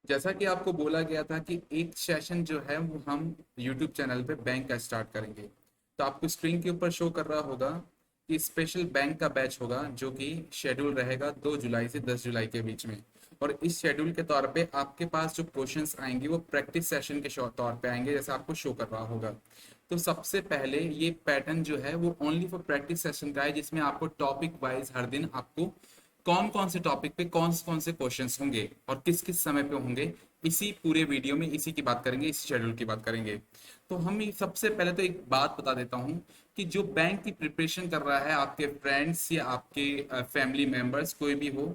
जैसा कि आपको बोला गया था कि एक सेशन जो है वो हम यूट्यूब चैनल पे बैंक का स्टार्ट करेंगे। तो आपको स्क्रीन के ऊपर शो कर रहा होगा कि स्पेशल बैंक का बैच होगा, जो कि शेड्यूल रहेगा 2 जुलाई से 10 जुलाई के बीच में। और इस शेड्यूल के तौर पे आपके पास जो क्वेश्चंस आएंगे वो प्रैक्टिस सेशन के तौर पे आएंगे, जैसे आपको शो कर रहा होगा। तो सबसे पहले ये पैटर्न जो है वो ओनली फॉर प्रैक्टिस सेशन का है, जिसमें आपको टॉपिक वाइज हर दिन आपको कौन कौन से टॉपिक पे कौन से क्वेश्चंस होंगे और किस किस समय पे होंगे, इसी पूरे वीडियो में इसी की बात करेंगे, इस शेड्यूल की बात करेंगे। तो हम सबसे पहले तो एक बात बता देता हूँ कि जो बैंक की प्रिपरेशन कर रहा है, आपके फ्रेंड्स या आपके फैमिली मेंबर्स कोई भी हो,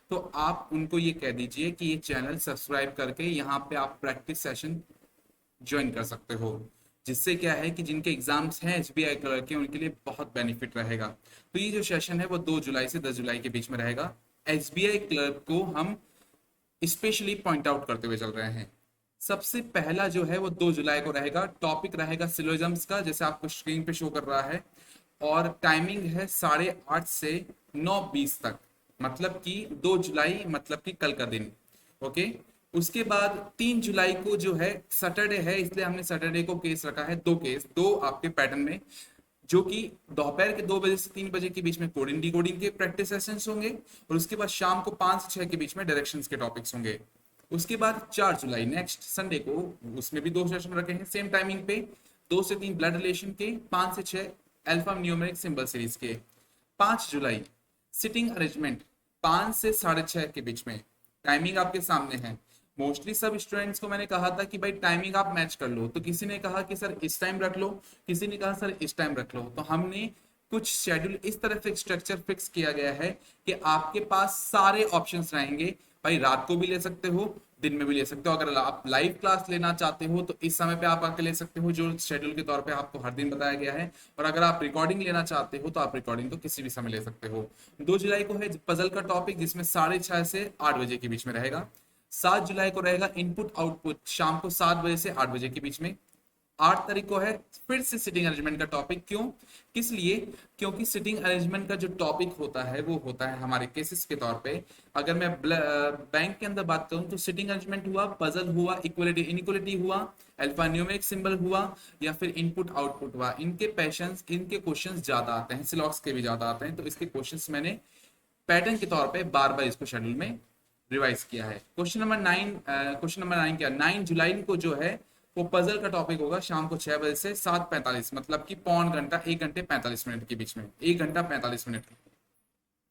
तो आप उनको ये कह दीजिए कि ये चैनल सब्सक्राइब करके यहाँ पे आप प्रैक्टिस सेशन ज्वाइन कर सकते हो। जिससे क्या है कि जिनके एग्जाम्स हैं एसबीआई क्लर्क के, उनके लिए बहुत बेनिफिट रहेगा। तो ये जो सेशन है वो 2 जुलाई से 10 जुलाई के बीच में रहेगा। एसबीआई क्लर्क को हम स्पेशली पॉइंट आउट करते हुए चल रहे हैं। सबसे पहला जो है वो 2 जुलाई को रहेगा। टॉपिक रहेगा सिलोजम्स का, जैसे आपको स्क्रीन पे शो कर रहा है। और टाइमिंग है 8:30 से 9:20 तक, मतलब कि 2 जुलाई मतलब कि कल का दिन। ओके। उसके बाद 3 जुलाई को जो है सैटरडे है, इसलिए हमने सैटरडे को केस रखा है, दो केस, दो आपके पैटर्न में, जो कि दोपहर के 2 बजे से 3 बजे के बीच में कोडिंग डिकोडिंग के प्रैक्टिस सेशंस होंगे। और उसके बाद शाम को 5 से 6 के बीच में डायरेक्शंस के टॉपिक्स होंगे। उसके बाद 4 जुलाई नेक्स्ट संडे को, उसमें भी 2 सेशन रखे हैं सेम टाइमिंग पे, 2 से 3 ब्लड रिलेशन के, 5 से 6 अल्फा न्यूमेरिक सिंबल सीरीज के। 5 जुलाई सिटिंग अरेंजमेंट 5 से 6:30 के बीच में, टाइमिंग आपके सामने है। मोस्टली सब स्टूडेंट्स को मैंने कहा था कि भाई टाइमिंग आप मैच कर लो, तो किसी ने कहा कि सर इस टाइम रख लो, किसी ने कहा सर इस टाइम रख लो। तो हमने कुछ शेड्यूल इस तरह से स्ट्रक्चर फिक्स किया गया है कि आपके पास सारे ऑप्शंस रहेंगे। भाई रात को भी ले सकते हो, दिन में भी ले सकते हो। अगर आप लाइव क्लास लेना चाहते हो तो इस समय पे आप आके ले सकते हो, जो शेड्यूल के तौर पे आपको हर दिन बताया गया है। और अगर आप रिकॉर्डिंग लेना चाहते हो तो आप रिकॉर्डिंग तो किसी भी समय ले सकते हो। 2 जुलाई को है पजल का टॉपिक, जिसमें 6:30 से 8 बजे के बीच में रहेगा। 7 जुलाई को रहेगा इनपुट आउटपुट, शाम को 7 बजे से 8 बजे के बीच में। 8 तारीख को है फिर से सिटिंग अरेंजमेंट का टॉपिक। क्यों, किस लिए? क्योंकि सिटिंग अरेंजमेंट का जो टॉपिक होता है वो होता है हमारे केसेस के तौर पे। अगर मैं बैंक के अंदर बात करूं तो सिटिंग अरेंजमेंट हुआ, पजल हुआ, इक्वलिटी इनइक्वलिटी हुआ, अल्फा न्यूमेरिक सिंबल हुआ, या फिर इनपुट आउटपुट हुआ। इनके पैशंस, इनके क्वेश्चंस ज्यादा आते हैं, सिलॉक्स के भी ज्यादा आते हैं। तो इसके क्वेश्चंस मैंने पैटर्न के तौर पे बार बार इसको शेड्यूल में रिवाइज किया है। क्वेश्चन नंबर 9 क्या, 9 जुलाई को जो है वो पजल का टॉपिक होगा, शाम को 6 बजे से 7:45, मतलब कि पौन घंटा, 1 घंटे 45 मिनट के बीच में, 1 घंटा 45 मिनट।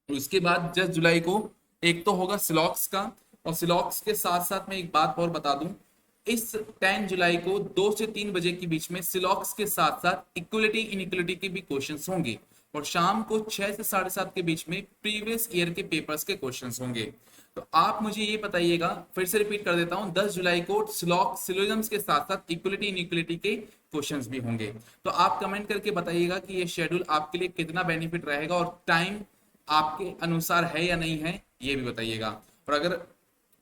उसके बाद 10 जुलाई को एक तो होगा सिलॉक्स का। और सिलॉक्स के साथ साथ मैं एक बात और बता दूं, इस 10 जुलाई को 2 से 3 बजे के बीच में सिलॉक्स के साथ साथ इक्वलिटी इनइक्वलिटी के भी क्वेश्चंस होंगे। और शाम को 6 से 7:30 के बीच में प्रीवियस ईयर के पेपर्स के क्वेश्चंस होंगे। तो आप मुझे ये बताइएगा, फिर से रिपीट कर देता हूं, 10 जुलाई को सिलोजम्स के साथ साथ इक्वलिटी इनइक्वलिटी के क्वेश्चंस भी होंगे। तो आप कमेंट करके बताइएगा कि ये शेड्यूल आपके लिए कितना बेनिफिट रहेगा और टाइम आपके अनुसार है या नहीं है, ये भी बताइएगा। और अगर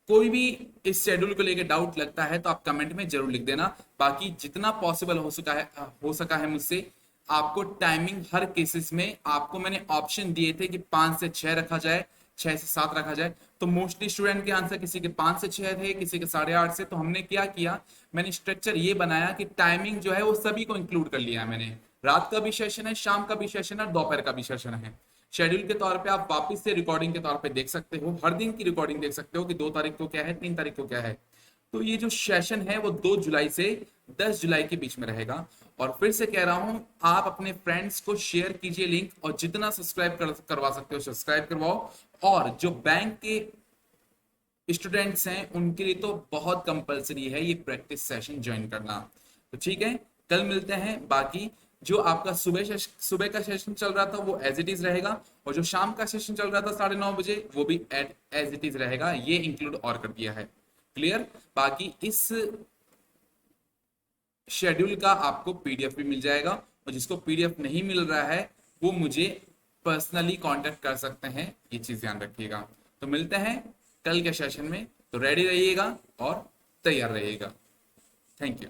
कोई भी इस शेड्यूल को लेकर डाउट लगता है तो आप कमेंट में जरूर लिख देना। बाकी जितना पॉसिबल हो सका है मुझसे, आपको टाइमिंग हर केसेस में आपको मैंने ऑप्शन दिए थे कि 5 से 6 रखा जाए, 6 से 7 रखा जाए। तो मोस्टली स्टूडेंट के आंसर किसी के 5 से 6 थे, किसी के 8:30 से। तो हमने क्या किया, मैंने स्ट्रक्चर ये बनाया कि टाइमिंग जो है वो सभी को इंक्लूड कर लिया है मैंने। रात का भी सेशन है, शाम का भी सेशन है, दोपहर का भी सेशन है। शेड्यूल के तौर पे आप वापस से रिकॉर्डिंग के तौर पे देख सकते हो, हर दिन की रिकॉर्डिंग देख सकते हो कि 2 तारीख को क्या है, 3 तारीख को क्या है। तो ये जो सेशन है वो 2 जुलाई से 10 जुलाई के बीच में रहेगा। और फिर से कह रहा हूं, आप अपने फ्रेंड्स को शेयर कीजिए लिंक, और जितना सब्सक्राइब करवा सकते हो सब्सक्राइब करवाओ। और जो बैंक के स्टूडेंट्स हैं उनके लिए तो बहुत कंपलसरी है ये प्रैक्टिस सेशन ज्वाइन करना। तो ठीक है, कल मिलते हैं। बाकी जो आपका सुबह का सेशन चल रहा था वो एज इट इज रहेगा, और जो शाम का सेशन चल रहा था 9:30 बजे, वो भी एज इट इज रहेगा। ये इंक्लूड और कर दिया है। क्लियर? बाकी इस शेड्यूल का आपको पीडीएफ भी मिल जाएगा, और जिसको पीडीएफ नहीं मिल रहा है वो मुझे पर्सनली कांटेक्ट कर सकते हैं, ये चीज ध्यान रखिएगा। तो मिलते हैं कल के सेशन में, तो रेडी रहिएगा और तैयार रहिएगा। Thank you.